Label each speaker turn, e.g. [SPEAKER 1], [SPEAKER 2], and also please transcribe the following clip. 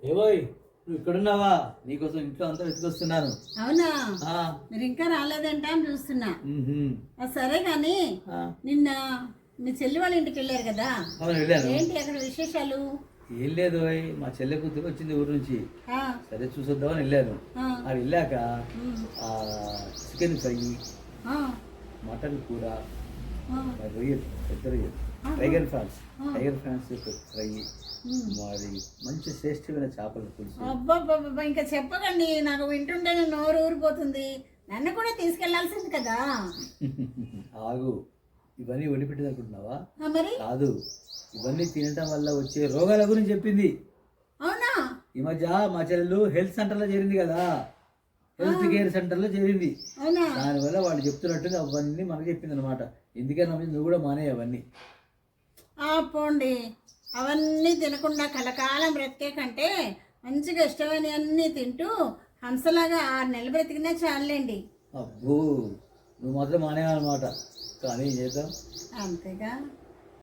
[SPEAKER 1] ఏవోయ్ నువ్వు ఇక్కడున్నావా? నీకోసం ఇంట్లో అంతా వెతుకొస్తున్నాను.
[SPEAKER 2] అవునా?
[SPEAKER 1] ఆ,
[SPEAKER 2] మీరు ఇంకా రాలేదంట అని చూస్తున్నా.
[SPEAKER 1] మ్మ్హ్మ్.
[SPEAKER 2] సరే కానీ
[SPEAKER 1] ఆ,
[SPEAKER 2] నిన్న మీ చెల్లి వాళ్ళ ఇంటికి వెళ్ళారు కదా,
[SPEAKER 1] అవును వెళ్ళాను.
[SPEAKER 2] ఏంటి అక్కడ విశేషాలు?
[SPEAKER 1] ఏం లేదు ఓయ్, మా చెల్లె కూతురు వచ్చింది ఊరు నుంచి.
[SPEAKER 2] ఆ,
[SPEAKER 1] సరే చూసొద్దామని వెళ్ళాను.
[SPEAKER 2] ఆ,
[SPEAKER 1] అది వెళ్ళాక
[SPEAKER 2] ఉమ్,
[SPEAKER 1] చికెన్ ఫ్రై,
[SPEAKER 2] ఆ,
[SPEAKER 1] మటన్ కూర,
[SPEAKER 2] ఆ,
[SPEAKER 1] రొయ్యలు, పెద్ద రొయ్యలు,
[SPEAKER 2] ఆహా.
[SPEAKER 1] టైగర్ ఫ్రాన్స్,
[SPEAKER 2] ఆ.
[SPEAKER 1] టైగర్ ఫ్రాన్స్ ఫ్రై,
[SPEAKER 2] ఉమ్.
[SPEAKER 1] మరి మంచి శ్రేష్టమైన చేపల పులుసు.
[SPEAKER 2] అబ్బబ్బబ్బబ్బా, ఇంకా చెప్పకండి, నాకు వింటుంటేనే నోరు ఊరిపోతుంది. నన్ను కూడా తీసుకెళ్లాల్సింది కదా.
[SPEAKER 1] ఆగు, ఇవన్నీ వండిపెట్టేది అనుకుంటున్నావా?
[SPEAKER 2] మరి
[SPEAKER 1] కాదు, ఇవన్నీ తినటం వల్ల వచ్చే రోగాల గురించి చెప్పింది.
[SPEAKER 2] అవునా?
[SPEAKER 1] ఈ మధ్య మా చెల్లెలు హెల్త్ సెంటర్లో చేరింది కదా, హెల్త్ కేర్ సెంటర్లో చేరింది.
[SPEAKER 2] అవునా?
[SPEAKER 1] దానివల్ల వాళ్ళు చెప్తున్నట్టుగా అవన్నీ మనకు చెప్పింది అనమాట. ఎందుకని నువ్వు కూడా మానే అవన్నీ.
[SPEAKER 2] పోండి, అవన్నీ తినకుండా కలకాలం బ్రతికే కంటే మంచిగా ఇష్టమైనవన్నీ తింటూ హంసలాగా 6 నెలలు బ్రతికినా చాలండి.
[SPEAKER 1] అబ్బో, నువ్వు మాత్రం మానేవన్నమాట. కానీ ఏం చేద్దాం.
[SPEAKER 2] అంతేగా.